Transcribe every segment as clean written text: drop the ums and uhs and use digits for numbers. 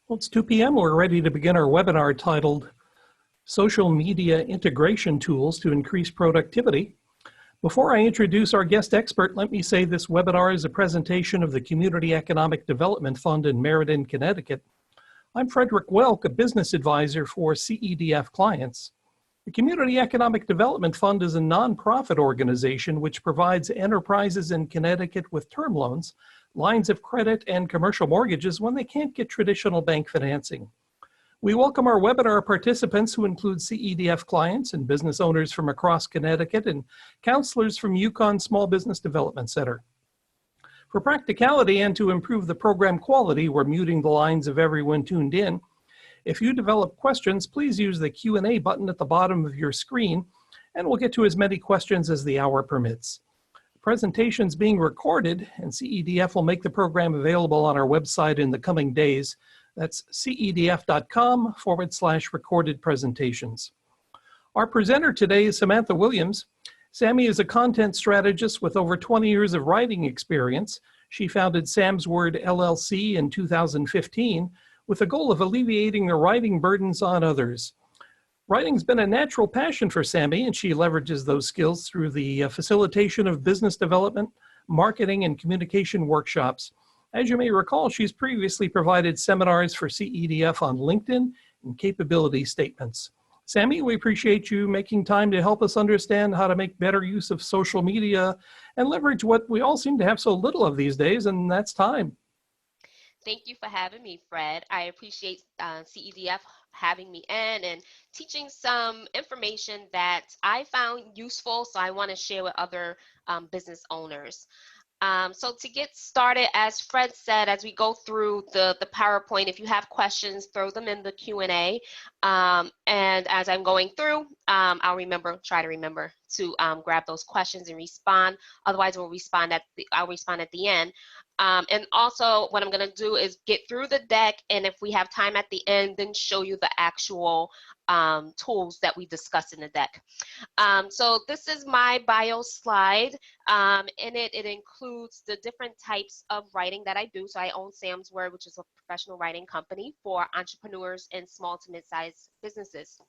Well, it's 2 p.m. We're ready to begin our webinar titled Social Media Integration Tools to Increase Productivity. Before I introduce our guest expert, let me say this webinar is a presentation of the Community Economic Development Fund in Meriden, Connecticut. I'm Frederick Welk, a business advisor for CEDF clients. The Community Economic Development Fund is a nonprofit organization which provides enterprises in Connecticut with term loans, lines of credit, and commercial mortgages when they can't get traditional bank financing. We welcome our webinar participants who include CEDF clients and business owners from across Connecticut and counselors from Yukon Small Business Development Center. For practicality and to improve the program quality, we're muting the lines of everyone tuned in. If you develop questions, please use the Q&A button at the bottom of your screen, and we'll get to as many questions as the hour permits. The presentation's being recorded, and CEDF will make the program available on our website in the coming days. That's cedf.com/recorded presentations. Our presenter today is Samantha Williams. Sammy is a content strategist with over 20 years of writing experience. She founded Sam's Word LLC in 2015 with the goal of alleviating the writing burdens on others. Writing's been a natural passion for Sammy, and she leverages those skills through the facilitation of business development, marketing, and communication workshops. As you may recall, she's previously provided seminars for CEDF on LinkedIn and capability statements. Sammy, we appreciate you making time to help us understand how to make better use of social media and leverage what we all seem to have so little of these days, and that's time. Thank you for having me, Fred. I appreciate CEDF having me in and teaching some information that I found useful, so I want to share with other business owners. So to get started, as Fred said, as we go through the PowerPoint, if you have questions, throw them in the Q&A. And as I'm going through, I'll try to remember to grab those questions and respond. Otherwise, I'll respond at the end. And also what I'm going to do is get through the deck, and if we have time at the end, then show you the actual tools that we discussed in the deck. So this is my bio slide. In it includes the different types of writing that I do. So I own Sam's Word, which is a professional writing company for entrepreneurs and small to mid-sized businesses.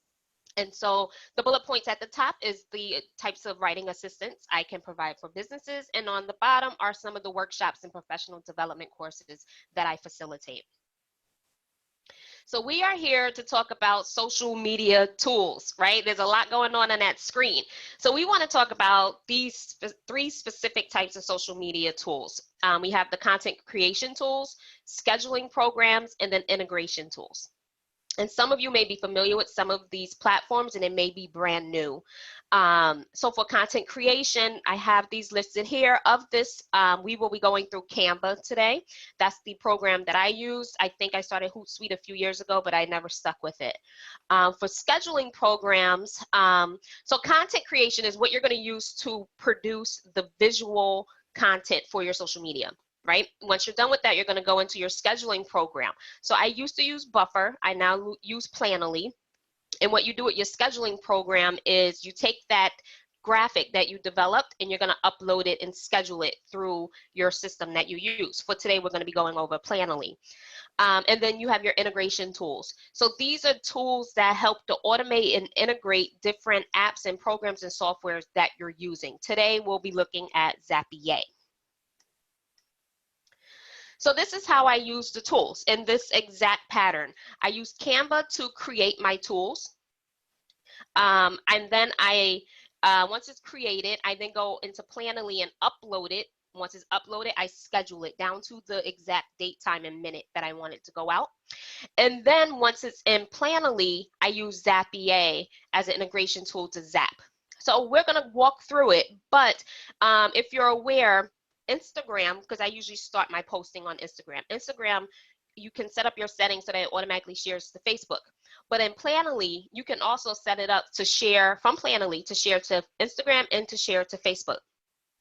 And so the bullet points at the top is the types of writing assistance I can provide for businesses. And on the bottom are some of the workshops and professional development courses that I facilitate. So we are here to talk about social media tools, right? There's a lot going on that screen. So we want to talk about these three specific types of social media tools. We have the content creation tools, scheduling programs, and then integration tools. And some of you may be familiar with some of these platforms, and it may be brand new. So for content creation, I have these listed here. Of this, we will be going through Canva today. That's the program that I use. I think I started Hootsuite a few years ago, but I never stuck with it. For scheduling programs, so content creation is what you're going to use to produce the visual content for your social media. Right? Once you're done with that, you're going to go into your scheduling program. So I used to use Buffer. I now use Planoly. And what you do with your scheduling program is you take that graphic that you developed and you're going to upload it and schedule it through your system that you use. For today, we're going to be going over Planoly. And then you have your integration tools. So these are tools that help to automate and integrate different apps and programs and softwares that you're using. Today, we'll be looking at Zapier. So this is how I use the tools in this exact pattern. I use Canva to create my tools. And then once it's created, I then go into Planoly and upload it. Once it's uploaded, I schedule it down to the exact date, time, and minute that I want it to go out. And then once it's in Planoly, I use Zapier as an integration tool to Zap. So we're going to walk through it. But if you're aware, Instagram, because I usually start my posting on Instagram. Instagram, you can set up your settings so that it automatically shares to Facebook. But in Planoly, you can also set it up to share from Planoly to share to Instagram and to share to Facebook.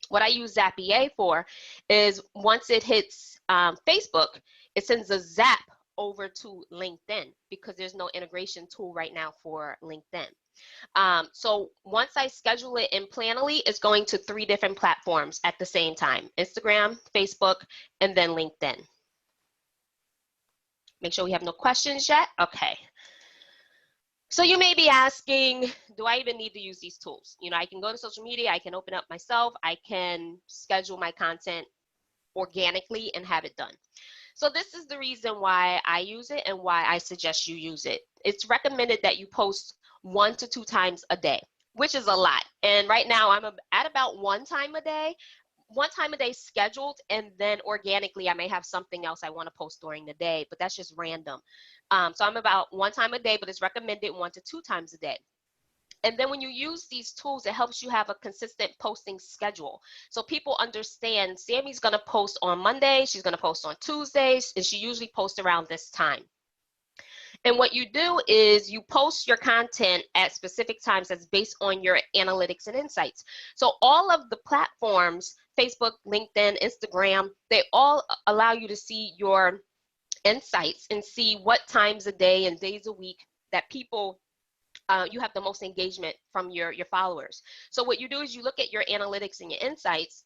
What I use Zapier for is once it hits Facebook, it sends a zap over to LinkedIn because there's no integration tool right now for LinkedIn. So once I schedule it in Planoly, it's going to 3 different platforms at the same time: Instagram, Facebook, and then LinkedIn. Make sure we have no questions yet. Okay. So you may be asking, do I even need to use these tools? You know, I can go to social media, I can open up myself, I can schedule my content organically and have it done. So this is the reason why I use it and why I suggest you use it. It's recommended that you post 1 to 2 times a day, which is a lot. And right now I'm at about 1 time a day scheduled, and then organically I may have something else I want to post during the day, but that's just random. So I'm about 1 time a day, but it's recommended 1 to 2 times a day. And then when you use these tools, it helps you have a consistent posting schedule. So people understand Sammy's going to post on Monday, she's going to post on Tuesdays, and she usually posts around this time. And what you do is you post your content at specific times that's based on your analytics and insights. So all of the platforms, Facebook, LinkedIn, Instagram, they all allow you to see your insights and see what times a day and days a week that people you have the most engagement from your followers. So what you do is you look at your analytics and your insights,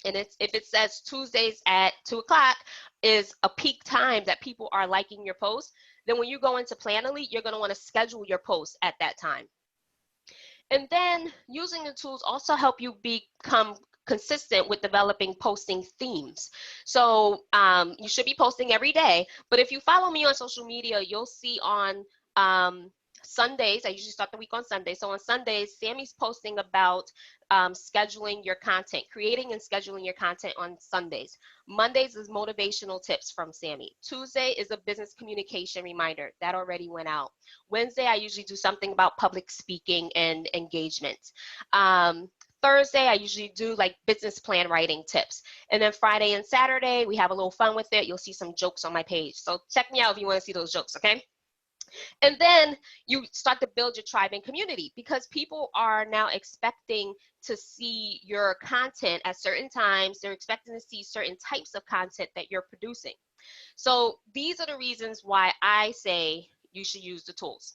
and if it says Tuesdays at 2 o'clock is a peak time that people are liking your post, then when you go into Planoly, you're going to want to schedule your post at that time. And then using the tools also help you become consistent with developing posting themes. So you should be posting every day, but if you follow me on social media, you'll see on Sundays, I usually start the week on Sunday. So on Sundays, Sammy's posting about scheduling your content, creating and scheduling your content on Sundays. Mondays is motivational tips from Sammy. Tuesday is a business communication reminder. That already went out. Wednesday, I usually do something about public speaking and engagement. Thursday, I usually do like business plan writing tips. And then Friday and Saturday, we have a little fun with it. You'll see some jokes on my page. So check me out if you want to see those jokes, okay? And then you start to build your tribe and community, because people are now expecting to see your content at certain times. They're expecting to see certain types of content that you're producing. So these are the reasons why I say you should use the tools.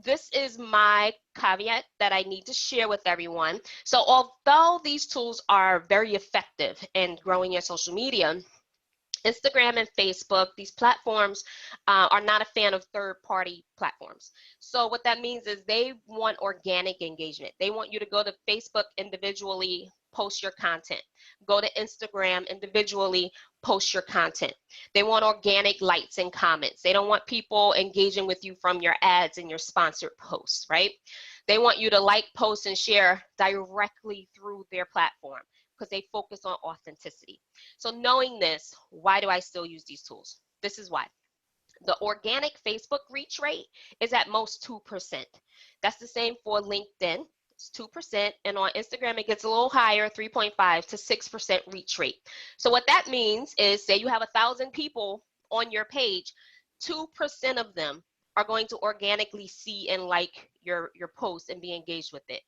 This is my caveat that I need to share with everyone. So although these tools are very effective in growing your social media, Instagram and Facebook, these platforms are not a fan of third-party platforms. So what that means is they want organic engagement. They want you to go to Facebook individually, post your content. Go to Instagram individually, post your content. They want organic likes and comments. They don't want people engaging with you from your ads and your sponsored posts, right? They want you to like, post, and share directly through their platform, because they focus on authenticity. So knowing this, why do I still use these tools? This is why. The organic Facebook reach rate is at most 2%. That's the same for LinkedIn. It's 2%. And on Instagram, it gets a little higher, 3.5 to 6% reach rate. So what that means is, say you have 1,000 people on your page, 2% of them are going to organically see and like your post and be engaged with it.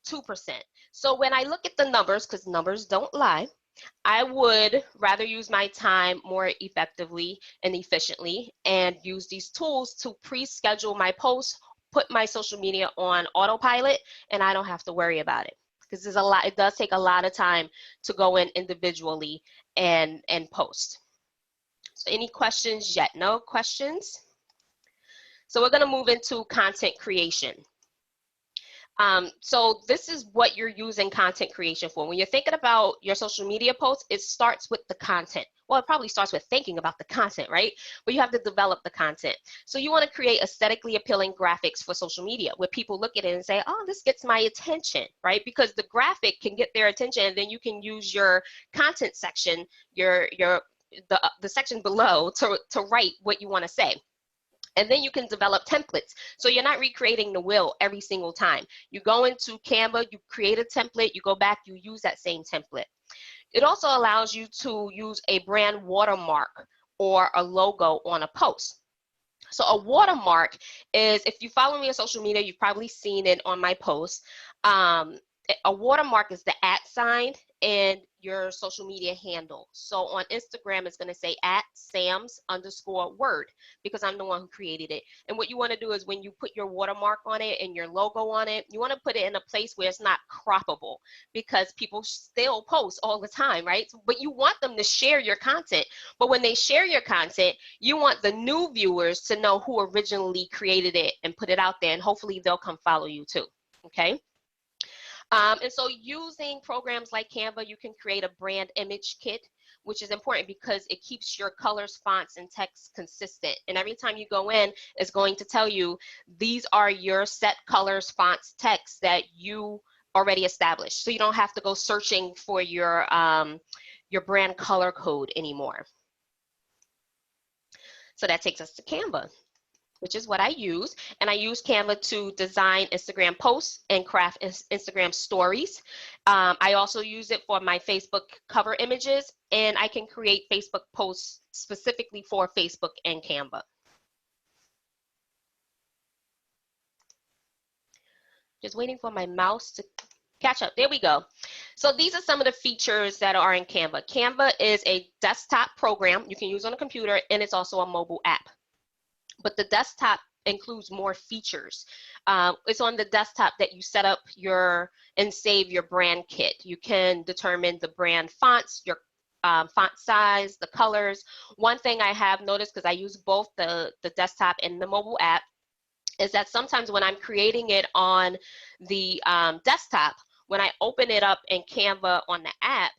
2%. So when I look at the numbers, because numbers don't lie, I would rather use my time more effectively and efficiently and use these tools to pre-schedule my posts, put my social media on autopilot, and I don't have to worry about it. Because there's a lot, it does take a lot of time to go in individually and post. So any questions yet? No questions? So we're going to move into content creation. So this is what you're using content creation for. When you're thinking about your social media posts, it starts with the content. Well, it probably starts with thinking about the content, right? But you have to develop the content. So you want to create aesthetically appealing graphics for social media where people look at it and say, oh, this gets my attention, right? Because the graphic can get their attention, and then you can use your content section, the section below to write what you want to say. And then you can develop templates. So you're not recreating the wheel every single time. You go into Canva, you create a template, you go back, you use that same template. It also allows you to use a brand watermark or a logo on a post. So a watermark is, if you follow me on social media, you've probably seen it on my posts. A watermark is the @ sign, and your social media handle. So on Instagram, it's going to say @Sams_word because I'm the one who created it. And what you want to do is when you put your watermark on it and your logo on it, you want to put it in a place where it's not croppable because people still post all the time, right? But you want them to share your content. But when they share your content, you want the new viewers to know who originally created it and put it out there, and hopefully they'll come follow you too, okay? And so using programs like Canva, you can create a brand image kit, which is important because it keeps your colors, fonts, and text consistent. And every time you go in, it's going to tell you these are your set colors, fonts, text that you already established. So you don't have to go searching for your brand color code anymore. So that takes us to Canva, which is what I use. And I use Canva to design Instagram posts and craft Instagram stories. I also use it for my Facebook cover images, and I can create Facebook posts specifically for Facebook and Canva. Just waiting for my mouse to catch up. There we go. So these are some of the features that are in Canva. Canva is a desktop program you can use on a computer, and it's also a mobile app. But the desktop includes more features. It's on the desktop that you set up and save your brand kit. You can determine the brand fonts, your font size, the colors. One thing I have noticed, because I use both the desktop and the mobile app, is that sometimes when I'm creating it on the desktop, when I open it up in Canva on the app,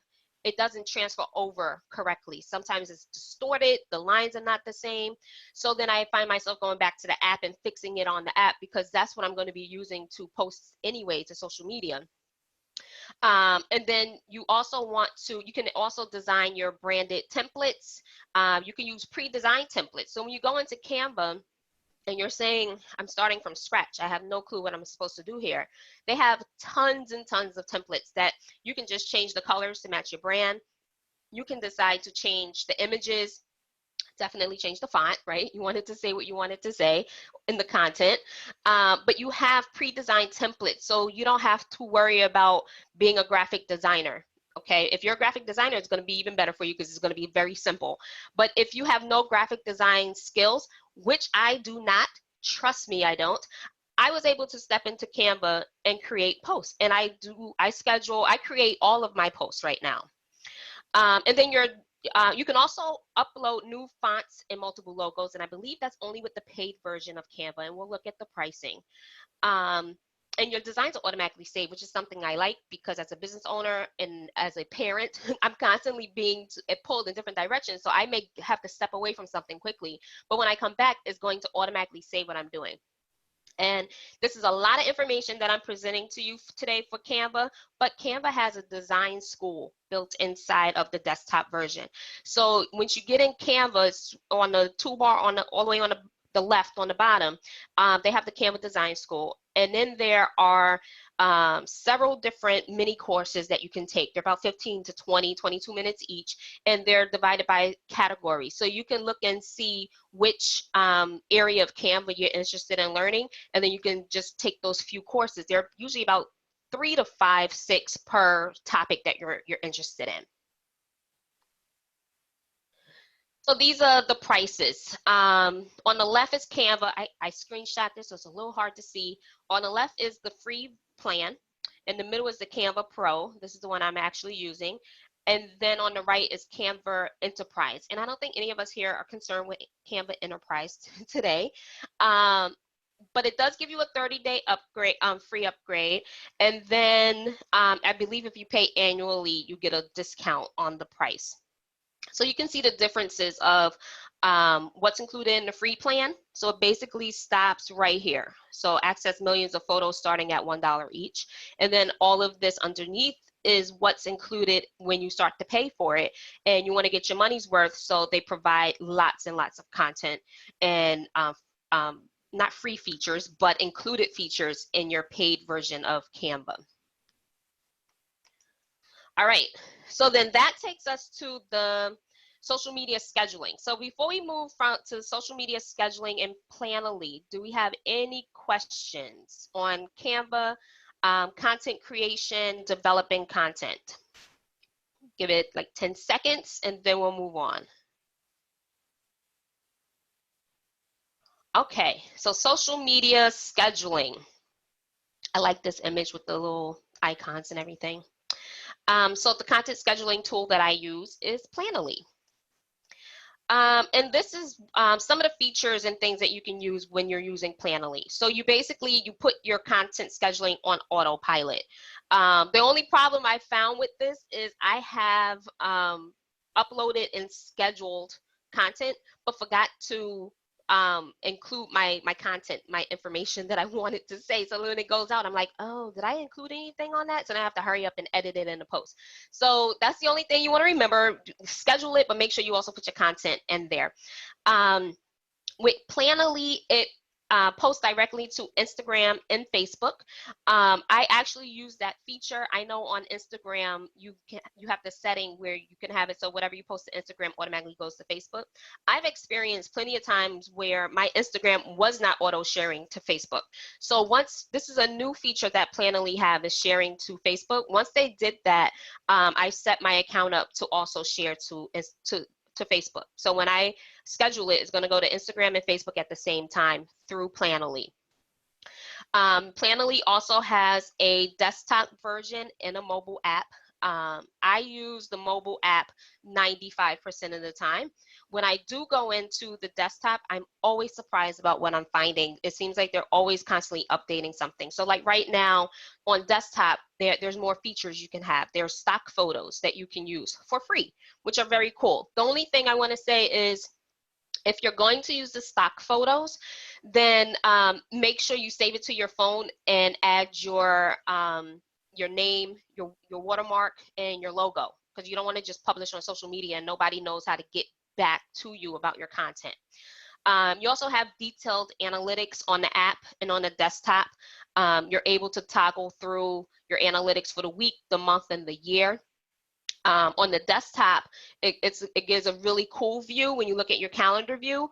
it doesn't transfer over correctly. Sometimes it's distorted, the lines are not the same. So then I find myself going back to the app and fixing it on the app because that's what I'm going to be using to post anyway to social media. And then you can also design your branded templates. You can use pre-designed templates. So when you go into Canva, and you're saying, I'm starting from scratch, I have no clue what I'm supposed to do here. They have tons and tons of templates that you can just change the colors to match your brand. You can decide to change the images, definitely change the font, right? You want it to say what you want it to say in the content, but you have pre-designed templates, so you don't have to worry about being a graphic designer. Okay, if you're a graphic designer, it's going to be even better for you because it's going to be very simple. But if you have no graphic design skills, which I do not, trust me, I don't, I was able to step into Canva and create posts. And I create all of my posts right now. And then you can also upload new fonts and multiple logos. And I believe that's only with the paid version of Canva. And we'll look at the pricing. And your designs are automatically saved, which is something I like because as a business owner and as a parent, I'm constantly being pulled in different directions. So I may have to step away from something quickly. But when I come back, it's going to automatically save what I'm doing. And this is a lot of information that I'm presenting to you today for Canva, but Canva has a design school built inside of the desktop version. So once you get in Canva, it's on the toolbar all the way on the left on the bottom, they have the Canva Design School. And then there are several different mini courses that you can take. They're about 15 to 22 minutes each, and they're divided by category. So you can look and see which area of Canva you're interested in learning, and then you can just take those few courses. They're usually about 3 to 5, 6 per topic that you're interested in. So these are the prices. On the left is Canva. I screenshot this, so it's a little hard to see. On the left is the free plan. In the middle is the Canva Pro. This is the one I'm actually using. And then on the right is Canva Enterprise. And I don't think any of us here are concerned with Canva Enterprise today. But it does give you a 30-day upgrade, free upgrade. And then I believe if you pay annually, you get a discount on the price. So you can see the differences of what's included in the free plan. So it basically stops right here. So access millions of photos starting at $1 each. And then all of this underneath is what's included when you start to pay for it. And you want to get your money's worth, so they provide lots and lots of content and not free features, but included features in your paid version of Canva. All right, so then that takes us to the social media scheduling. So before we move to social media scheduling and Planoly, do we have any questions on Canva, content creation, developing content? Give it like 10 seconds and then we'll move on. Okay, so social media scheduling. I like this image with the little icons and everything. So the content scheduling tool that I use is Planoly. And this is some of the features and things that you can use when you're using Planoly. So you put your content scheduling on autopilot. The only problem I found with this is I have uploaded and scheduled content, but forgot to include my content, my information that I wanted to say. So when it goes out, I'm like, oh, did I include anything on that? So then I have to hurry up and edit it in the post. So that's the only thing you want to remember. Schedule it, but make sure you also put your content in there. With Planoly, it posts directly to Instagram and Facebook. I actually use that feature. I know on Instagram you have the setting where you can have it so whatever you post to Instagram automatically goes to Facebook. I've experienced plenty of times where my Instagram was not auto sharing to Facebook. So once this is a new feature that Planoly have is sharing to Facebook. Once they did that, I set my account up to also share to Facebook. So when I schedule it, it's going to go to Instagram and Facebook at the same time through Planoly. Planoly also has a desktop version and a mobile app. I use the mobile app 95% of the time. When I do go into the desktop, I'm always surprised about what I'm finding. It seems like they're always constantly updating something. So like right now on desktop, there's more features you can have. There's stock photos that you can use for free, which are very cool. The only thing I want to say is if you're going to use the stock photos, then make sure you save it to your phone and add your name, your watermark, and your logo, because you don't want to just publish on social media and nobody knows how to get back to you about your content. You also have detailed analytics on the app and on the desktop. You're able to toggle through your analytics for the week, the month, and the year. On the desktop, it gives a really cool view. When you look at your calendar view,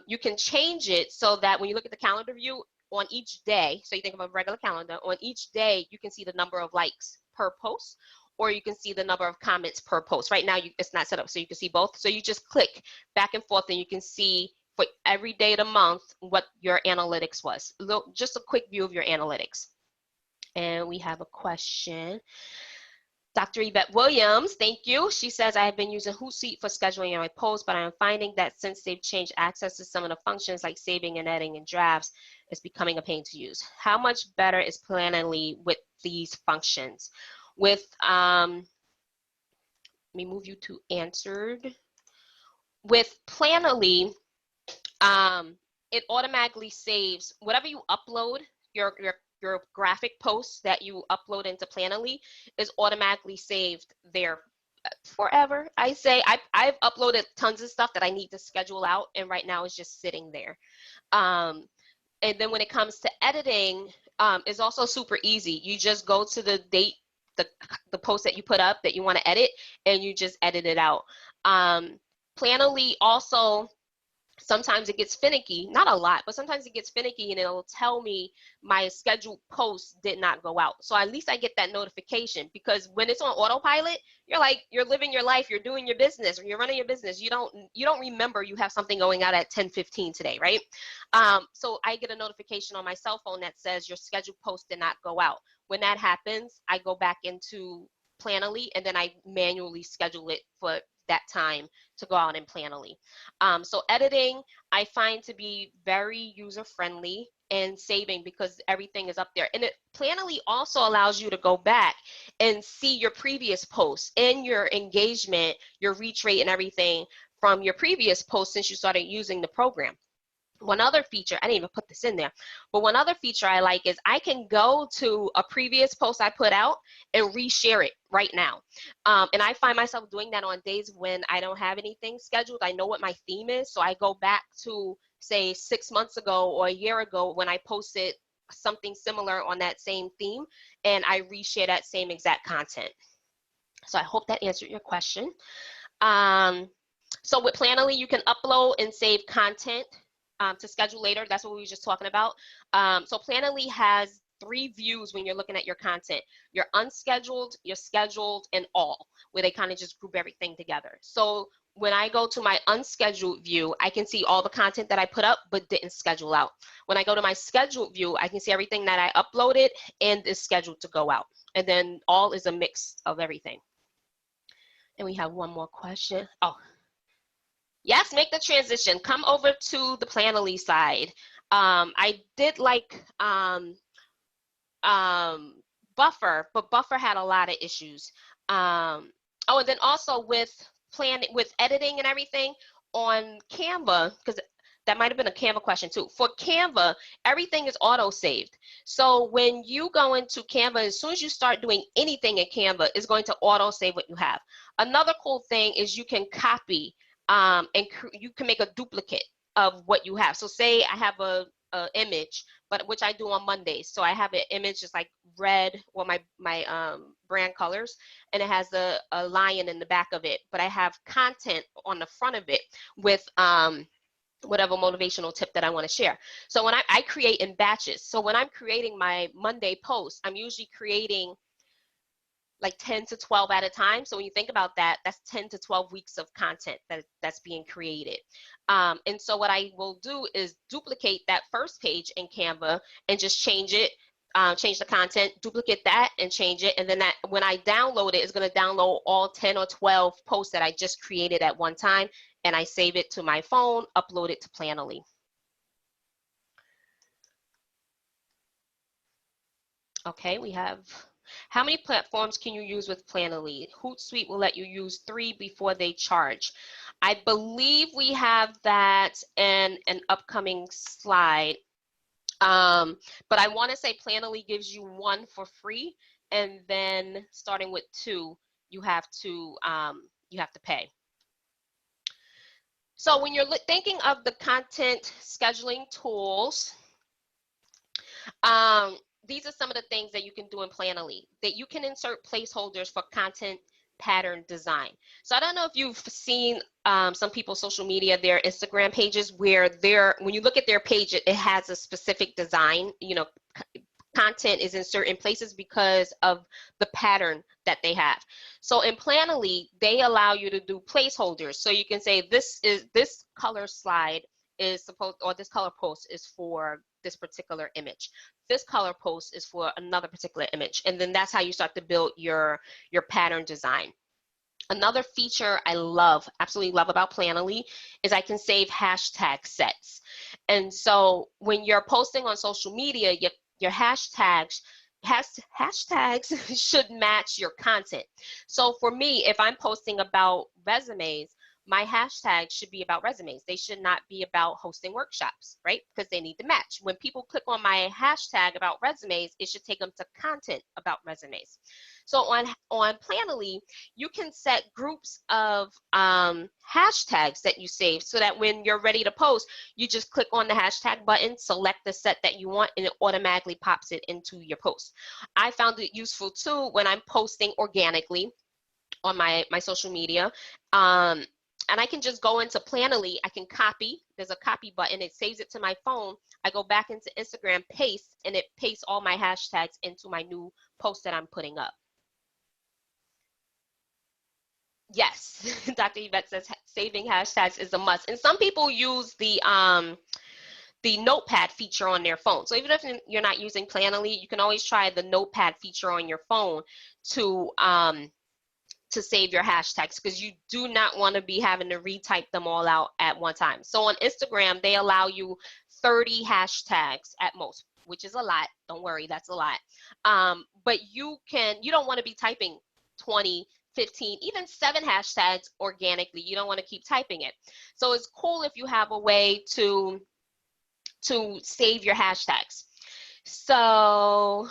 you can change it so that when you look at the calendar view on each day, so you think of a regular calendar, on each day you can see the number of likes per post, or you can see the number of comments per post. Right now it's not set up so you can see both. So you just click back and forth and you can see for every day of the month what your analytics was. Just a quick view of your analytics. And we have a question. Dr. Yvette Williams, thank you. She says, I have been using Hootsuite for scheduling my posts, but I'm finding that since they've changed access to some of the functions like saving and editing and drafts, it's becoming a pain to use. How much better is Planoly with these functions? With, let me move you to answered. With Planoly, it automatically saves whatever you upload, your graphic posts that you upload into Planoly is automatically saved there forever. I say I've uploaded tons of stuff that I need to schedule out, and right now it's just sitting there. And then when it comes to editing, it's also super easy. You just go to the date, the post that you put up that you want to edit, and you just edit it out. Planoly also, sometimes it gets finicky, not a lot, but sometimes it gets finicky and it'll tell me my scheduled post did not go out. So at least I get that notification, because when it's on autopilot, you're living your life, you're doing your business, or you're running your business. You don't remember you have something going out at 10:15 today, right? So I get a notification on my cell phone that says your scheduled post did not go out. When that happens, I go back into Planoly and then I manually schedule it for that time to go out in Planoly. So editing, I find to be very user-friendly and saving because everything is up there. And Planoly also allows you to go back and see your previous posts and your engagement, your reach rate and everything from your previous posts since you started using the program. One other feature, I didn't even put this in there, but one other feature I like is I can go to a previous post I put out and reshare it right now. And I find myself doing that on days when I don't have anything scheduled. I know what my theme is, so I go back to, say, 6 months ago or a year ago when I posted something similar on that same theme, and I reshare that same exact content. So I hope that answered your question. So with Planoly, you can upload and save content to schedule later. That's what we were just talking about. So Planoly has three views when you're looking at your content: your unscheduled, your scheduled, and all, where they kind of just group everything together. So when I go to my unscheduled view, I can see all the content that I put up but didn't schedule out. When I go to my scheduled view, I can see everything that I uploaded and is scheduled to go out. And then all is a mix of everything. And we have one more question. Oh, yes, make the transition. Come over to the Planoly side. I did like Buffer, but Buffer had a lot of issues. Oh, and then also with editing and everything on Canva, because that might have been a Canva question too. For Canva, everything is auto-saved. So when you go into Canva, as soon as you start doing anything in Canva, it's going to auto-save what you have. Another cool thing is you can copy and you can make a duplicate of what you have. So say I have a image, but which I do on Mondays. So I have an image just like red, or my brand colors, and it has a lion in the back of it, but I have content on the front of it with whatever motivational tip that I want to share. So when I create in batches. So when I'm creating my Monday post, I'm usually creating like 10 to 12 at a time. So when you think about that, that's 10 to 12 weeks of content that's being created. And so what I will do is duplicate that first page in Canva and just change it, change the content, duplicate that and change it. And then that when I download it, it's going to download all 10 or 12 posts that I just created at one time. And I save it to my phone, upload it to Planoly. Okay, we have, how many platforms can you use with Planoly? Hootsuite will let you use 3 before they charge. I believe we have that in an upcoming slide. But I want to say Planoly gives you 1 for free, and then starting with 2, you have to pay. So when you're thinking of the content scheduling tools, these are some of the things that you can do in Planoly. That you can insert placeholders for content pattern design. So I don't know if you've seen some people's social media, their Instagram pages, where when you look at their page, it has a specific design. You know, content is in certain places because of the pattern that they have. So in Planoly, they allow you to do placeholders. So you can say this color slide is supposed, or this color post is for this particular image. This color post is for another particular image. And then that's how you start to build your pattern design. Another feature I love, absolutely love about Planoly is I can save hashtag sets. And so when you're posting on social media, your hashtags should match your content. So for me, if I'm posting about resumes, my hashtags should be about resumes. They should not be about hosting workshops, right? Because they need to match. When people click on my hashtag about resumes, it should take them to content about resumes. So on Planoly, you can set groups of hashtags that you save so that when you're ready to post, you just click on the hashtag button, select the set that you want, and it automatically pops it into your post. I found it useful too when I'm posting organically on my social media. And I can just go into Planoly, I can copy, there's a copy button, it saves it to my phone. I go back into Instagram, paste, and it pastes all my hashtags into my new post that I'm putting up. Yes, Dr. Yvette says saving hashtags is a must. And some people use the notepad feature on their phone. So even if you're not using Planoly, you can always try the notepad feature on your phone to save your hashtags, because you do not want to be having to retype them all out at one time. So on Instagram, they allow you 30 hashtags at most, which is a lot. Don't worry, that's a lot. But you don't want to be typing 20, 15, even 7 hashtags organically. You don't want to keep typing it. So it's cool if you have a way to save your hashtags. So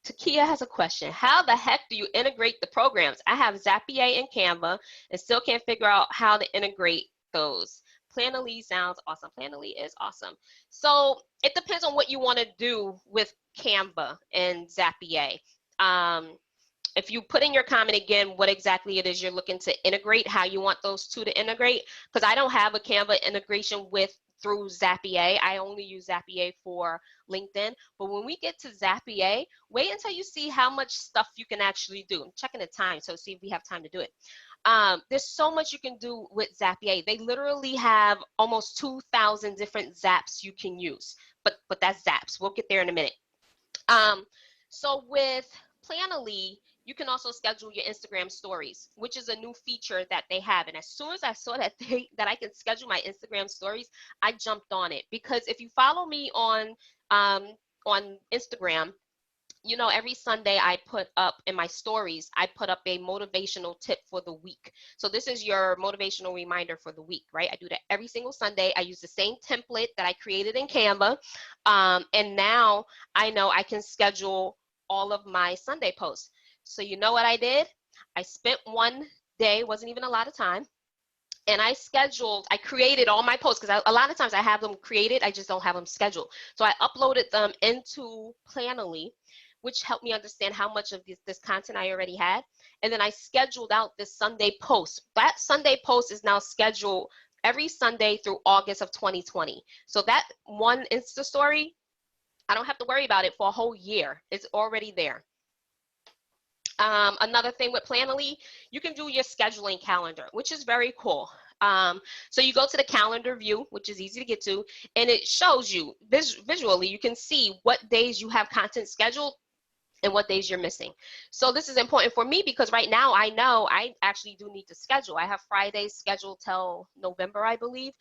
Takia has a question. How the heck do you integrate the programs? I have Zapier and Canva and still can't figure out how to integrate those. Planoly sounds awesome. Planoly is awesome. So it depends on what you want to do with Canva and Zapier. If you put in your comment again what exactly it is you're looking to integrate, how you want those two to integrate, because I don't have a Canva integration with through Zapier. I only use Zapier for LinkedIn. But when we get to Zapier, wait until you see how much stuff you can actually do. I'm checking the time, so see if we have time to do it. There's so much you can do with Zapier. They literally have almost 2,000 different zaps you can use, but that's zaps. We'll get there in a minute. So with Planoly, you can also schedule your Instagram stories, which is a new feature that they have. And as soon as I saw that I can schedule my Instagram stories, I jumped on it, because if you follow me on Instagram, you know, every Sunday I put up in my stories, I put up a motivational tip for the week. So this is your motivational reminder for the week, right? I do that every single Sunday. I use the same template that I created in Canva. And now I know I can schedule all of my Sunday posts. So you know what I did? I spent one day, wasn't even a lot of time, and I created all my posts, because a lot of times I have them created, I just don't have them scheduled. So I uploaded them into Planoly, which helped me understand how much of this content I already had. And then I scheduled out this Sunday post. That Sunday post is now scheduled every Sunday through August of 2020. So that one Insta story, I don't have to worry about it for a whole year. It's already there. Another thing with Planoly, you can do your scheduling calendar, which is very cool. So you go to the calendar view, which is easy to get to, and it shows you visually, you can see what days you have content scheduled and what days you're missing. So this is important for me, because right now I know I actually do need to schedule. I have Fridays scheduled till November, I believe,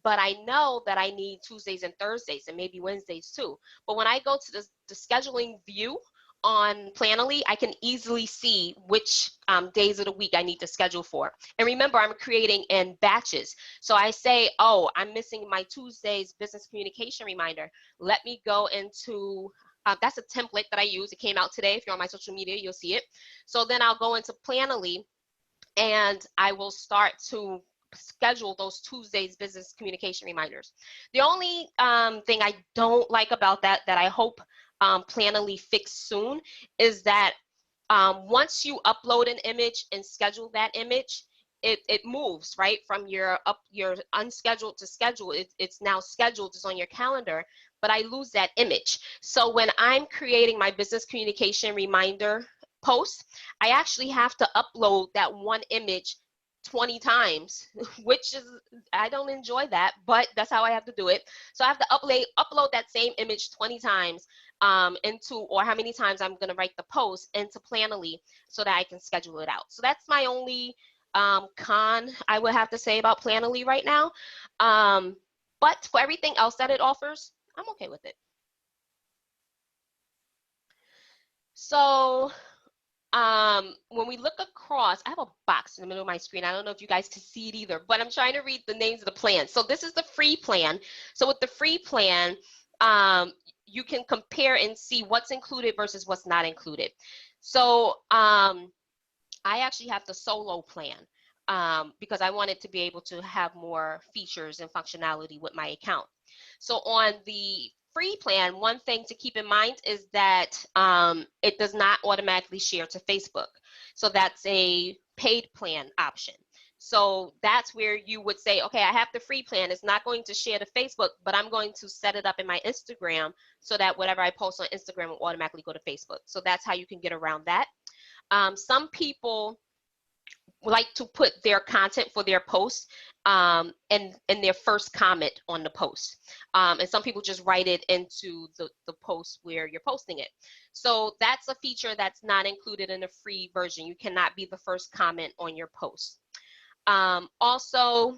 but I know that I need Tuesdays and Thursdays and maybe Wednesdays too. But when I go to the scheduling view on Planoly, I can easily see which days of the week I need to schedule for. And remember, I'm creating in batches. So I say, oh, I'm missing my Tuesday's business communication reminder. Let me go into that's a template that I use. It came out today. If you're on my social media, you'll see it. So then I'll go into Planoly and I will start to schedule those Tuesdays business communication reminders. The only thing I don't like about that I hope Planoly fix soon, is that once you upload an image and schedule that image, it moves right from your unscheduled to scheduled. It's now scheduled, it's on your calendar, but I lose that image. So when I'm creating my business communication reminder post, I actually have to upload that one image 20 times, which is, I don't enjoy that, but that's how I have to do it. So I have to upload that same image 20 times or how many times I'm going to write the post into Planoly so that I can schedule it out. So that's my only con I would have to say about Planoly right now. But for everything else that it offers, I'm okay with it. So when we look across, I have a box in the middle of my screen. I don't know if you guys can see it either, but I'm trying to read the names of the plans. So this is the free plan. So with the free plan, you can compare and see what's included versus what's not included. So I actually have the solo plan because I wanted to be able to have more features and functionality with my account. So on the free plan, one thing to keep in mind is that it does not automatically share to Facebook. So that's a paid plan option. So that's where you would say, okay, I have the free plan. It's not going to share to Facebook, but I'm going to set it up in my Instagram so that whatever I post on Instagram will automatically go to Facebook. So that's how you can get around that. Some people like to put their content for their post and their first comment on the post. And some people just write it into the post where you're posting it. So that's a feature that's not included in the free version. You cannot be the first comment on your post. Also,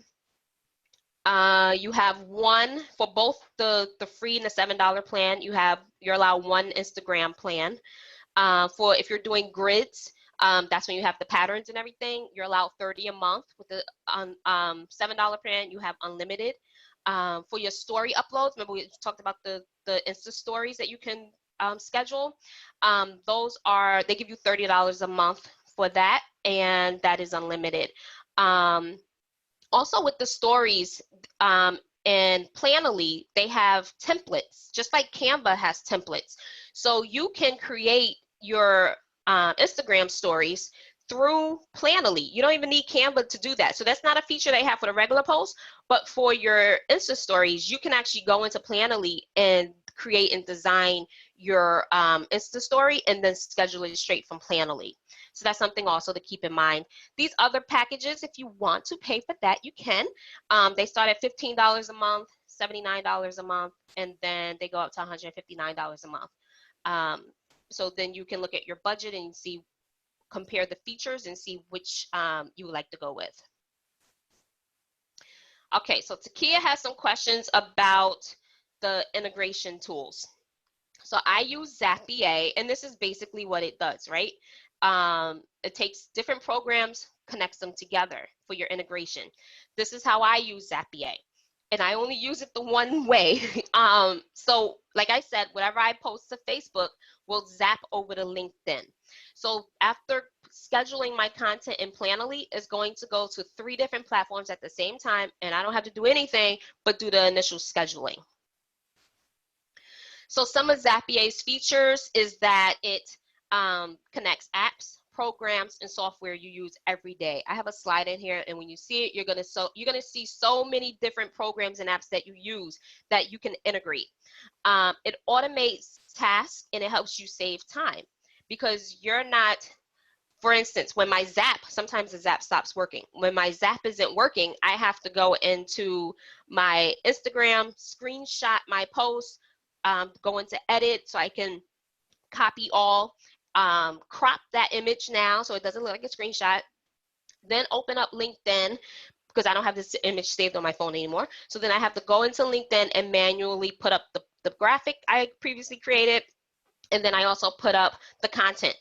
you have one for both the free and the $7 plan. You're allowed one Instagram plan. For if you're doing grids, that's when you have the patterns and everything. You're allowed 30 a month. With the $7 plan, you have unlimited. For your story uploads, remember we talked about the Insta stories that you can schedule. They give you $30 a month for that, and that is unlimited. Also with the stories and Planoly, they have templates, just like Canva has templates. So you can create your Instagram stories through Planoly. You don't even need Canva to do that. So that's not a feature they have for the regular post, but for your Insta stories, you can actually go into Planoly and create and design your Insta story and then schedule it straight from Planoly. So that's something also to keep in mind. These other packages, if you want to pay for that, you can. They start at $15 a month, $79 a month, and then they go up to $159 a month. So then you can look at your budget and see, compare the features and see which you would like to go with. Okay, so Takia has some questions about the integration tools. So I use Zapier, and this is basically what it does, right? It takes different programs, connects them together for your integration. This is how I use Zapier, and I only use it the one way. So like I said, whatever I post to Facebook will zap over to LinkedIn. So after scheduling my content in Planoly, is going to go to 3 different platforms at the same time, and I don't have to do anything but do the initial scheduling. So some of Zapier's features is that it connects apps, programs, and software you use every day. I have a slide in here, and when you see it, you're gonna see so many different programs and apps that you use that you can integrate. It automates tasks, and it helps you save time because you're not. For instance, when my Zap, sometimes the Zap stops working. When my Zap isn't working, I have to go into my Instagram, screenshot my post, go into edit so I can copy all, crop that image now so it doesn't look like a screenshot, then open up LinkedIn because I don't have this image saved on my phone anymore. So then I have to go into LinkedIn and manually put up the graphic I previously created, and then I also put up the content.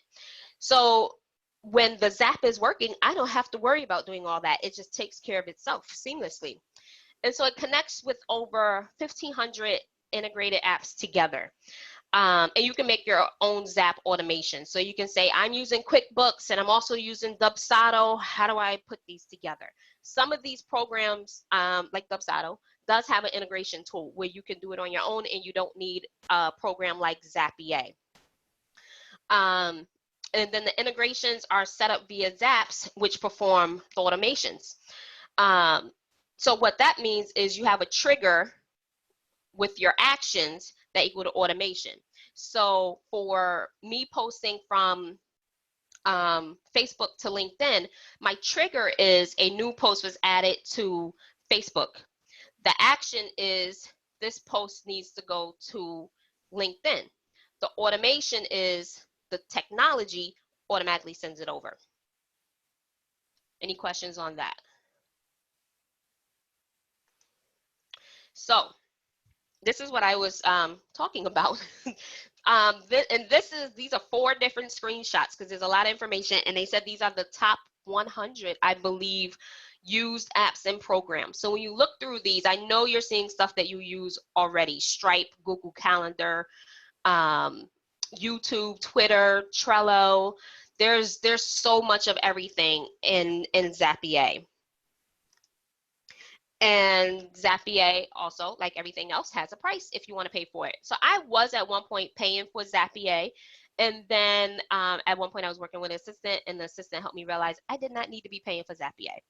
So when the Zap is working, I don't have to worry about doing all that. It just takes care of itself seamlessly. And so it connects with over 1,500 integrated apps together. And you can make your own Zap automation. So you can say, I'm using QuickBooks and I'm also using Dubsado. How do I put these together? Some of these programs, like Dubsado, does have an integration tool where you can do it on your own and you don't need a program like Zapier. And then the integrations are set up via Zaps, which perform the automations. So what that means is you have a trigger with your actions that equal to automation. So for me posting from Facebook to LinkedIn, my trigger is a new post was added to Facebook. The action is this post needs to go to LinkedIn. The automation is the technology automatically sends it over. Any questions on that? So this is what I was talking about. These are 4 different screenshots because there's a lot of information, and they said these are the top 100, I believe, used apps and programs. So when you look through these, I know you're seeing stuff that you use already: Stripe, Google Calendar, YouTube, Twitter, Trello. There's so much of everything in Zapier. And Zapier also, like everything else, has a price if you want to pay for it. So I was at one point paying for Zapier, and then at one point I was working with an assistant, and the assistant helped me realize I did not need to be paying for Zapier.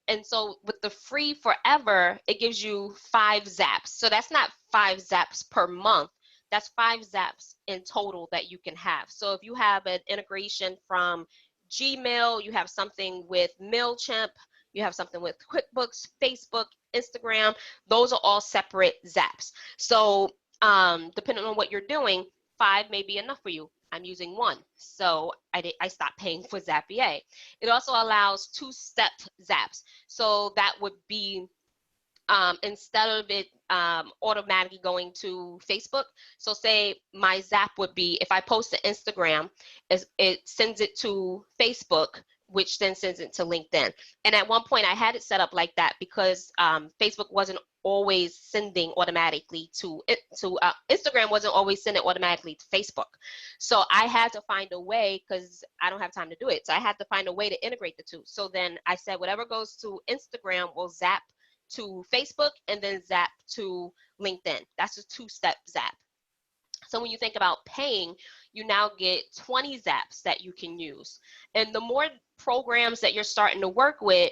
And so with the free forever, it gives you 5 zaps. So that's not 5 zaps per month. That's 5 zaps in total that you can have. So if you have an integration from Gmail, you have something with MailChimp, you have something with QuickBooks, Facebook, Instagram, those are all separate zaps. So depending on what you're doing, 5 may be enough for you. I'm using 1, so I stopped paying for Zapier. It also allows 2-step zaps. So that would be instead of it automatically going to Facebook. So say my zap would be, if I post to Instagram, it sends it to Facebook, which then sends it to LinkedIn. And at one point I had it set up like that because Facebook wasn't always sending automatically to Instagram, wasn't always sending automatically to Facebook. So I had to find a way, because I don't have time to do it. So I had to find a way to integrate the two. So then I said, whatever goes to Instagram will zap to Facebook and then zap to LinkedIn. That's a 2-step zap. So when you think about paying, you now get 20 Zaps that you can use. And the more programs that you're starting to work with,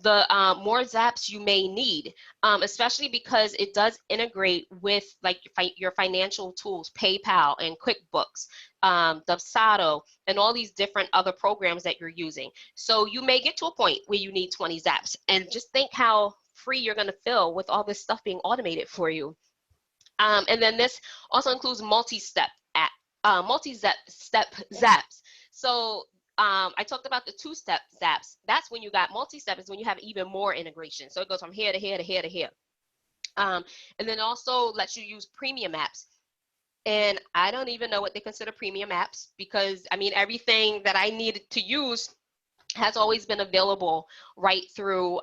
the more Zaps you may need, especially because it does integrate with like your financial tools, PayPal and QuickBooks, Dubsado, and all these different other programs that you're using. So you may get to a point where you need 20 Zaps, and just think how free you're going to feel with all this stuff being automated for you. And then this also includes multi-step Zaps. So I talked about the two-step Zaps. That's when you got multi-step, is when you have even more integration. So it goes from here to here to here to here. And then also lets you use premium apps. And I don't even know what they consider premium apps, because I mean, everything that I needed to use has always been available right through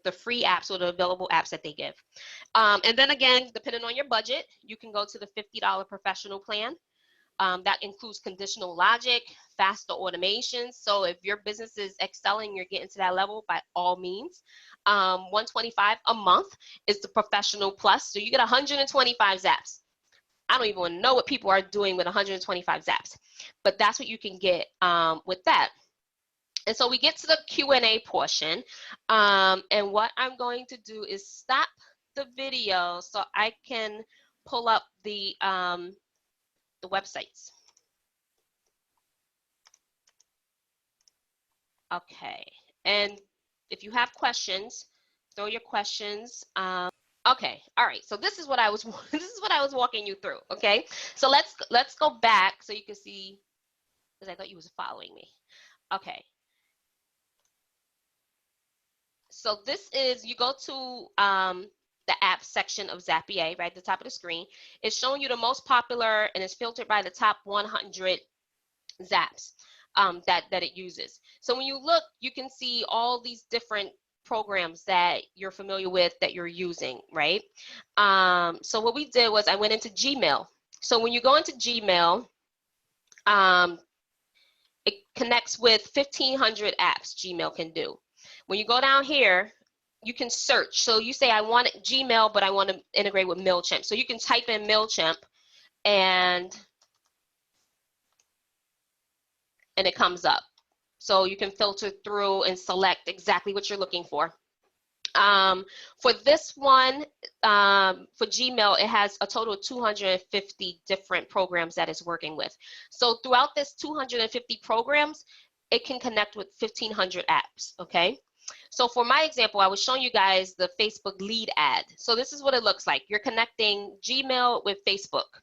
the free apps or the available apps that they give. And then again, depending on your budget, you can go to the $50 professional plan. That includes conditional logic, faster automations. So if your business is excelling, you're getting to that level, by all means. $125 a month is the professional plus. So you get 125 Zaps. I don't even know what people are doing with 125 Zaps, but that's what you can get with that. And so we get to the Q&A portion, and what I'm going to do is stop the video so I can pull up the websites. Okay, and if you have questions, throw your questions. Okay, all right. So this is what I was walking you through. Okay, so let's go back so you can see, because I thought you was following me. Okay. So this is, you go to the app section of Zapier, right at the top of the screen. It's showing you the most popular, and it's filtered by the top 100 Zaps that it uses. So when you look, you can see all these different programs that you're familiar with that you're using, right? So what we did was I went into Gmail. So when you go into Gmail, it connects with 1,500 apps Gmail can do. When you go down here, you can search. So you say, I want Gmail, but I want to integrate with MailChimp. So you can type in MailChimp, and it comes up. So you can filter through and select exactly what you're looking for. For this one, for Gmail, it has a total of 250 different programs that it's working with. So throughout this 250 programs, it can connect with 1,500 apps, okay? So for my example, I was showing you guys the Facebook lead ad. So this is what it looks like. You're connecting Gmail with Facebook.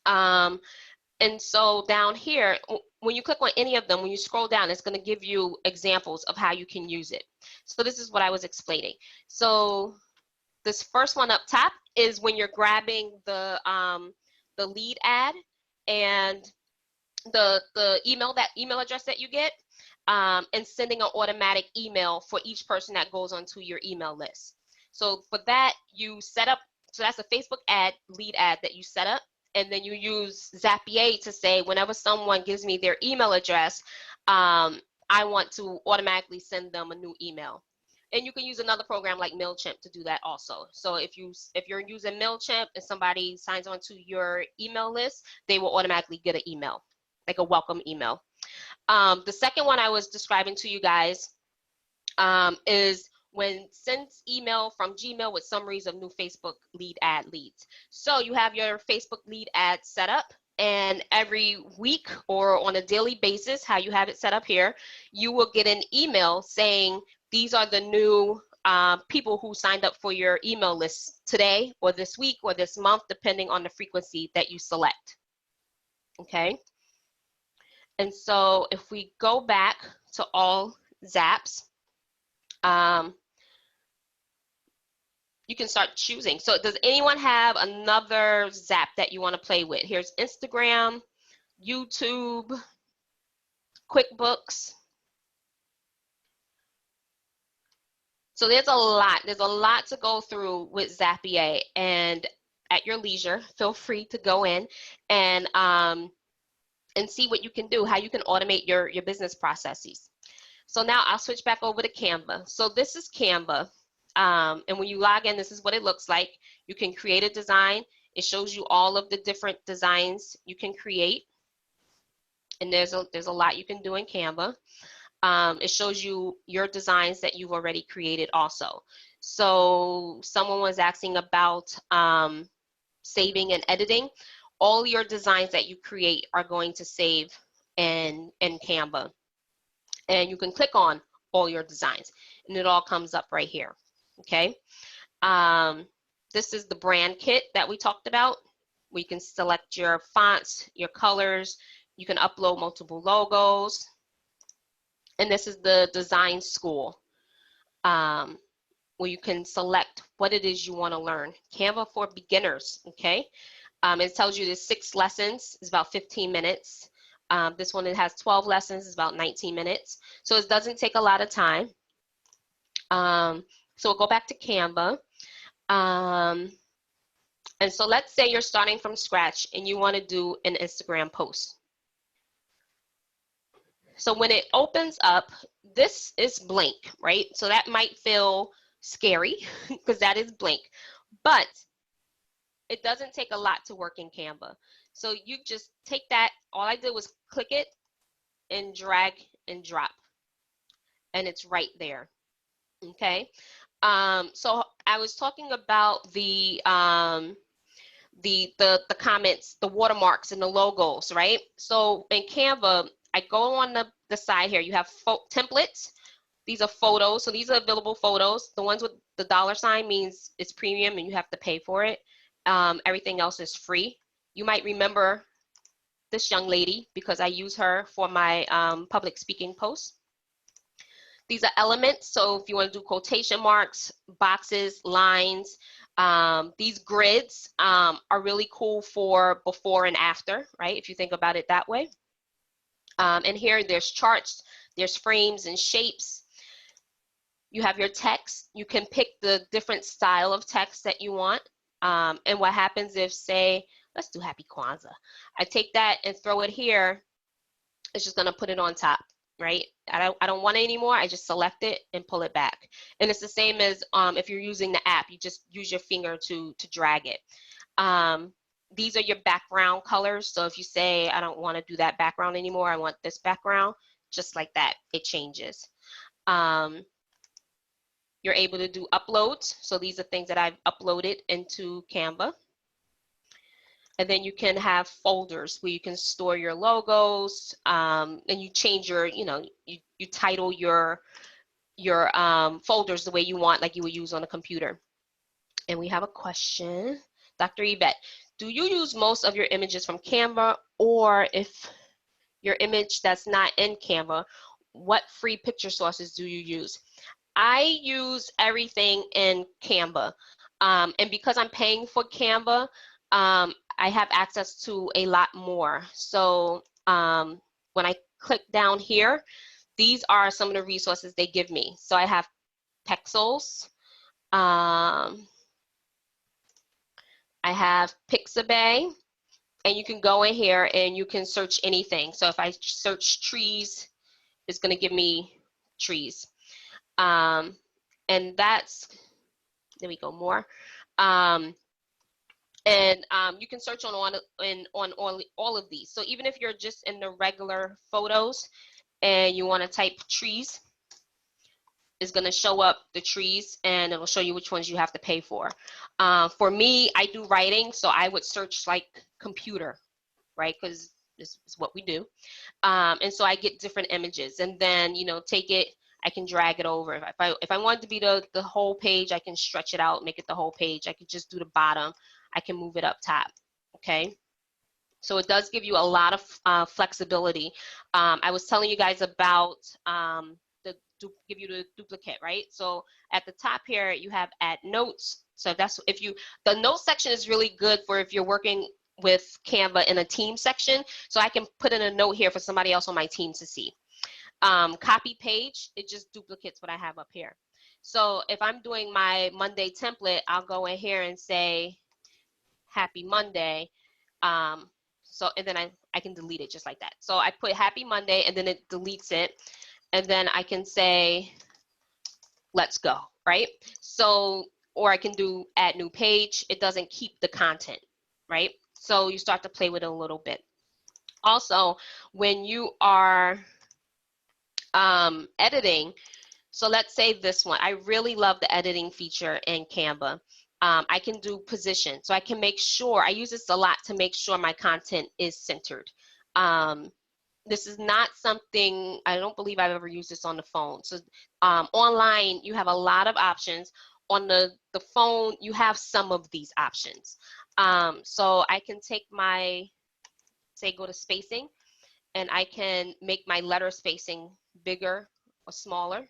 And so down here, when you click on any of them, when you scroll down, it's going to give you examples of how you can use it. So this is what I was explaining. So this first one up top is when you're grabbing the lead ad and the email address that you get, and sending an automatic email for each person that goes onto your email list. So for that, you set up, so that's a Facebook lead ad that you set up. And then you use Zapier to say, whenever someone gives me their email address, I want to automatically send them a new email. And you can use another program like MailChimp to do that also. So if you're using MailChimp and somebody signs on to your email list, they will automatically get an email, like a welcome email. The second one I was describing to you guys is when sends email from Gmail with summaries of new Facebook lead ad leads. So you have your Facebook lead ad set up, and every week or on a daily basis, how you have it set up here, you will get an email saying these are the new people who signed up for your email list today or this week or this month, depending on the frequency that you select. Okay. And so if we go back to all Zaps, you can start choosing. So does anyone have another Zap that you want to play with? Here's Instagram, YouTube, QuickBooks. So there's a lot to go through with Zapier, and at your leisure, feel free to go in and see what you can do, how you can automate your business processes. So now I'll switch back over to Canva. So this is Canva. And when you log in, this is what it looks like. You can create a design. It shows you all of the different designs you can create. And there's a lot you can do in Canva. It shows you your designs that you've already created also. So someone was asking about saving and editing. All your designs that you create are going to save in Canva. And you can click on all your designs and it all comes up right here, okay? This is the brand kit that we talked about. We can select your fonts, your colors. You can upload multiple logos. And this is the design school, where you can select what it is you want to learn. Canva for beginners, okay? It tells you there's 6 lessons, it's about 15 minutes. This one, it has 12 lessons, it's about 19 minutes. So it doesn't take a lot of time. So we'll go back to Canva. And so let's say you're starting from scratch and you want to do an Instagram post. So when it opens up, this is blank, right? So that might feel scary because that is blank, but it doesn't take a lot to work in Canva. So you just take that, all I did was click it and drag and drop, and it's right there, okay? So I was talking about the comments, the watermarks and the logos, right? So in Canva, I go on the side here, you have templates. These are photos, so these are available photos. The ones with the $ means it's premium and you have to pay for it. Everything else is free. You might remember this young lady because I use her for my public speaking posts. These are elements, so if you want to do quotation marks, boxes, lines, these grids are really cool for before and after, right? If you think about it that way. And here there's charts, there's frames and shapes. You have your text. You can pick the different style of text that you want. And what happens if, say, let's do Happy Kwanzaa. I take that and throw it here. It's just gonna put it on top, right? I don't want it anymore. I just select it and pull it back. And it's the same as if you're using the app, you just use your finger to drag it. These are your background colors. So if you say, I don't want to do that background anymore, I want this background, just like that, it changes. You're able to do uploads. So these are things that I've uploaded into Canva. And then you can have folders where you can store your logos, and you change your, you title your folders the way you want, like you would use on a computer. And we have a question. Dr. Yvette, do you use most of your images from Canva, or if your image that's not in Canva, what free picture sources do you use? I use everything in Canva. And because I'm paying for Canva, I have access to a lot more. So when I click down here, these are some of the resources they give me. So I have Pexels. I have Pixabay, and you can go in here and you can search anything. So if I search trees, it's going to give me trees. And that's, there we go, more. And you can search on all of these. So even if you're just in the regular photos and you want to type trees, is going to show up the trees, and it'll show you which ones you have to pay for. For me, I do writing, so I would search like computer, right? Because this is what we do. And so I get different images, and then, take it, I can drag it over. If I want it to be the whole page, I can stretch it out, make it the whole page. I could just do the bottom. I can move it up top, okay? So it does give you a lot of flexibility. I was telling you guys about give you the duplicate, right? So at the top here, you have add notes. So that's the notes section is really good for if you're working with Canva in a team section. So I can put in a note here for somebody else on my team to see. Copy page, it just duplicates what I have up here. So if I'm doing my Monday template, I'll go in here and say, Happy Monday. And then I can delete it just like that. So I put Happy Monday, and then it deletes it. And then I can say, let's go, right? So, or I can do add new page. It doesn't keep the content. right? So you start to play with it a little bit. Also, when you are editing, so let's say this one, I really love the editing feature in Canva. I can do position, so I can make sure, I use this a lot to make sure my content is centered. This is not something, I don't believe I've ever used this on the phone. So online, you have a lot of options. On the phone, you have some of these options. So I can take my, say, go to spacing, and I can make my letter spacing bigger or smaller.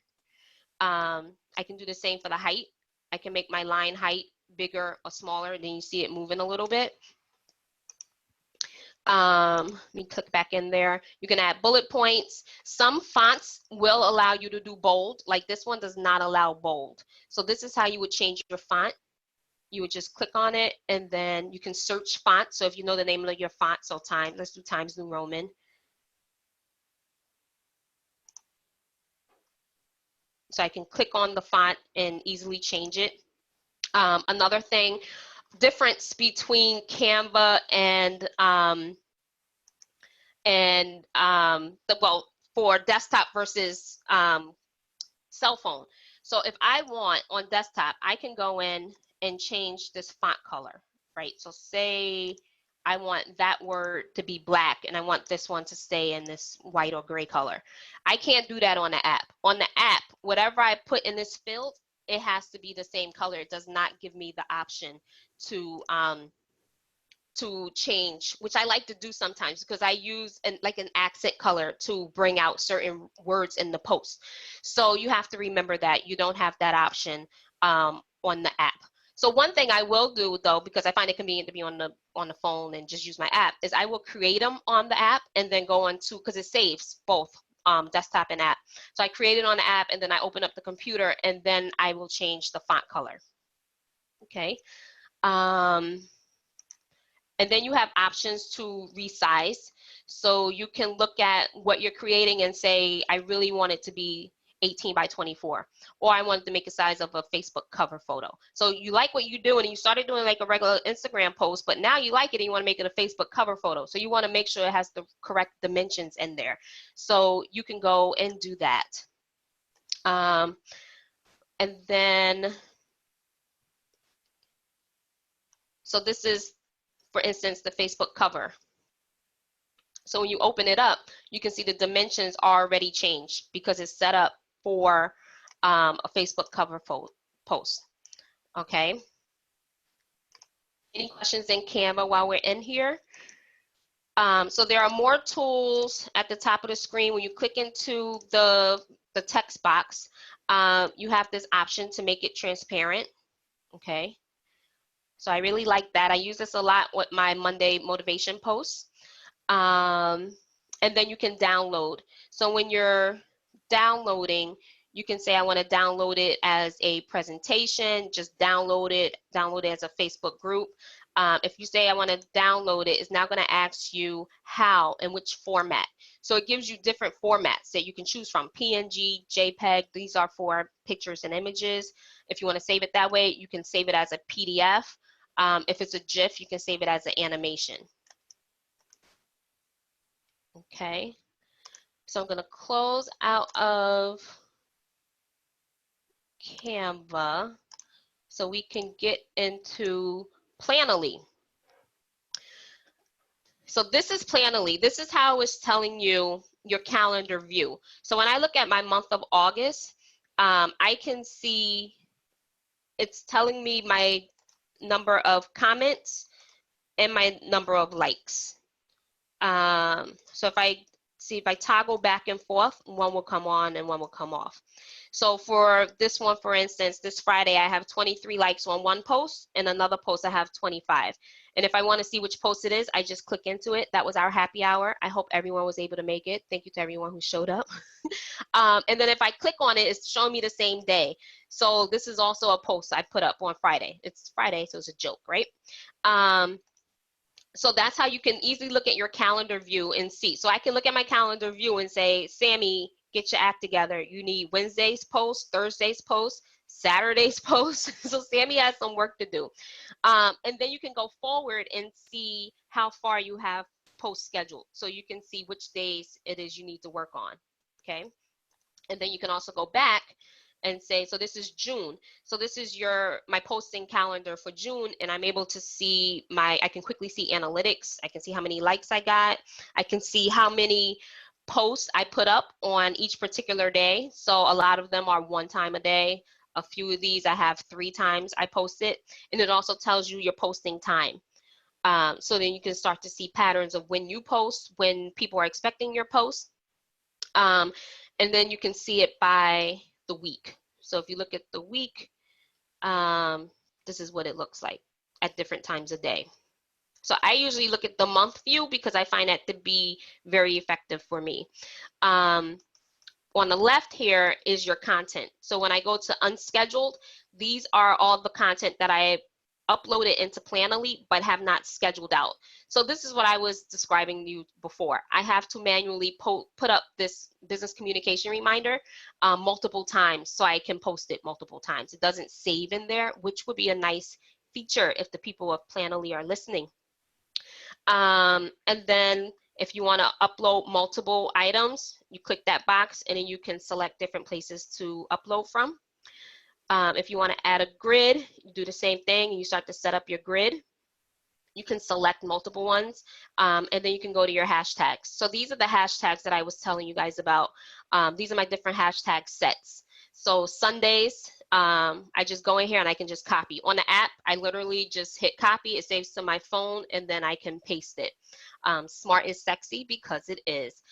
I can do the same for the height. I can make my line height bigger or smaller, and then you see it moving a little bit. Let me click back in there. You can add bullet points. Some fonts will allow you to do bold, like this one does not allow bold. So this is how you would change your font. You would just click on it, and then you can search font. So if you know the name of your font, so let's do Times New Roman. So I can click on the font and easily change it. Another thing, difference between Canva and well, for desktop versus cell phone. So if I want on desktop, I can go in and change this font color, right? So say I want that word to be black and I want this one to stay in this white or gray color. I can't do that on the app. On the app, whatever I put in this field, it has to be the same color. It does not give me the option to change, which I like to do sometimes because I use like an accent color to bring out certain words in the post. So you have to remember that you don't have that option on the app. So one thing I will do though, because I find it convenient to be on the phone and just use my app, is I will create them on the app and then go on to, because it saves both desktop and app. So I create it on the app and then I open up the computer and then I will change the font color. Okay. And then you have options to resize. So you can look at what you're creating and say, I really want it to be 18 by 24, or I wanted to make a size of a Facebook cover photo. So you like what you're doing and you started doing like a regular Instagram post, but now you like it and you want to make it a Facebook cover photo. So you want to make sure it has the correct dimensions in there. So you can go and do that. And then, so this is, for instance, the Facebook cover. So when you open it up, you can see the dimensions are already changed because it's set up for a Facebook cover post. Okay. Any questions in Canva while we're in here? So there are more tools at the top of the screen. When you click into the text box, you have this option to make it transparent. Okay. So I really like that. I use this a lot with my Monday motivation posts. And then you can download. So when you're downloading, you can say, I want to download it as a presentation, just download it as a Facebook group. If you say I want to download it, it's now going to ask you how and which format. So it gives you different formats that you can choose from: PNG, JPEG. These are for pictures and images. If you want to save it that way, you can save it as a PDF. If it's a GIF, you can save it as an animation. Okay, so I'm going to close out of Canva so we can get into Planoly. So this is Planoly. This is how it's telling you your calendar view. So when I look at my month of August, I can see it's telling me my number of comments and my number of likes. So if I toggle back and forth, one will come on and one will come off. So for this one, for instance, this Friday, I have 23 likes on one post, and another post I have 25. And if I want to see which post it is, I just click into it. That was our happy hour. I hope everyone was able to make it. Thank you to everyone who showed up. And then if I click on it, it's showing me the same day. So this is also a post I put up on Friday. It's Friday, so it's a joke, right? So that's how you can easily look at your calendar view and see. So I can look at my calendar view and say, Sammy, get your act together. You need Wednesday's post, Thursday's post, Saturday's post. So Sammy has some work to do. And then you can go forward and see how far you have posts scheduled. So you can see which days it is you need to work on, okay? And then you can also go back and say, so this is June. So this is my posting calendar for June, and I'm able to see I can quickly see analytics. I can see how many likes I got. I can see how many posts I put up on each particular day. So a lot of them are 1 time a day. A few of these I have 3 times I post it. And it also tells you your posting time. So then you can start to see patterns of when you post, when people are expecting your post. And then you can see it by the week. So if you look at the week, this is what it looks like at different times a day. So I usually look at the month view because I find that to be very effective for me. On the left here is your content. So when I go to unscheduled, these are all the content that I uploaded into Planoly but have not scheduled out. So this is what I was describing to you before. I have to manually put up this business communication reminder multiple times so I can post it multiple times. It doesn't save in there, which would be a nice feature if the people of Planoly are listening. And then if you want to upload multiple items, you click that box and then you can select different places to upload from. If you want to add a grid, you do the same thing. You start to set up your grid. You can select multiple ones, and then you can go to your hashtags. So these are the hashtags that I was telling you guys about. These are my different hashtag sets. So Sundays, I just go in here and I can just copy. On the app, I literally just hit copy. It saves to my phone, and then I can paste it. Smart is sexy because it is.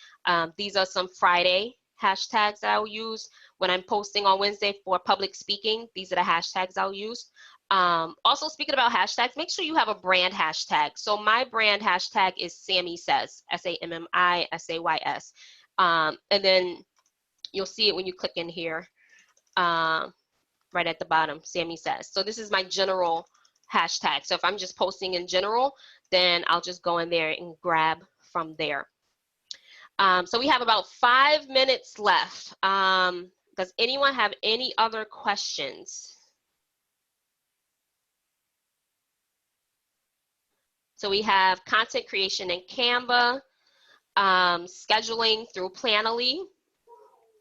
These are some Friday hashtags that I'll use when I'm posting on Wednesday for public speaking. These are the hashtags I'll use. Also, speaking about hashtags, make sure you have a brand hashtag. So my brand hashtag is Sammy Says, SAMMISAYS. And then you'll see it when you click in here, right at the bottom, Sammy Says. So this is my general hashtag. So if I'm just posting in general, then I'll just go in there and grab from there. So we have about 5 minutes left. Does anyone have any other questions? So we have content creation in Canva, scheduling through Planoly,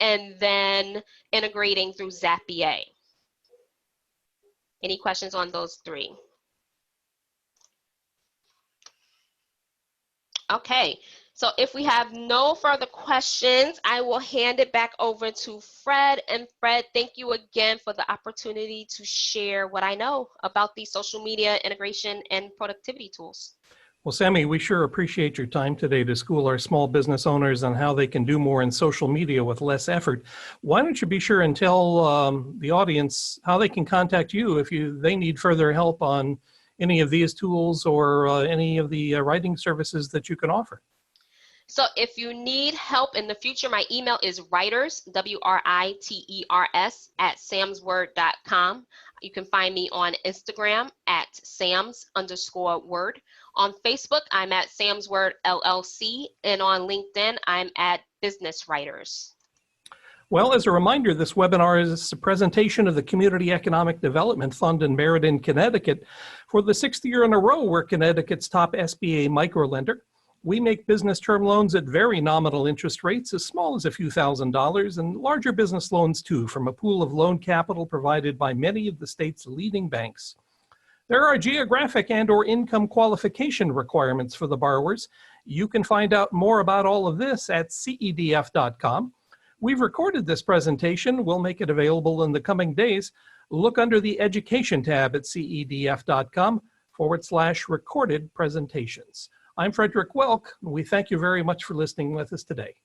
and then integrating through Zapier. Any questions on those 3? Okay, so if we have no further questions, I will hand it back over to Fred. And Fred, thank you again for the opportunity to share what I know about these social media integration and productivity tools. Well, Sammy, we sure appreciate your time today to school our small business owners on how they can do more in social media with less effort. Why don't you be sure and tell the audience how they can contact you if they need further help on any of these tools or any of the writing services that you can offer? So if you need help in the future, my email is writers, WRITERS, @samsword.com. You can find me on Instagram at @sams_word. On Facebook, I'm at samsword LLC. And on LinkedIn, I'm at Business Writers. Well, as a reminder, this webinar is a presentation of the Community Economic Development Fund in Meriden, Connecticut. For the 6th year in a row, we're Connecticut's top SBA microlender. We make business term loans at very nominal interest rates, as small as a few $1,000s, and larger business loans too, from a pool of loan capital provided by many of the state's leading banks. There are geographic and/or income qualification requirements for the borrowers. You can find out more about all of this at CEDF.com. We've recorded this presentation. We'll make it available in the coming days. Look under the Education tab at CEDF.com/recorded presentations. I'm Frederick Welk. We thank you very much for listening with us today.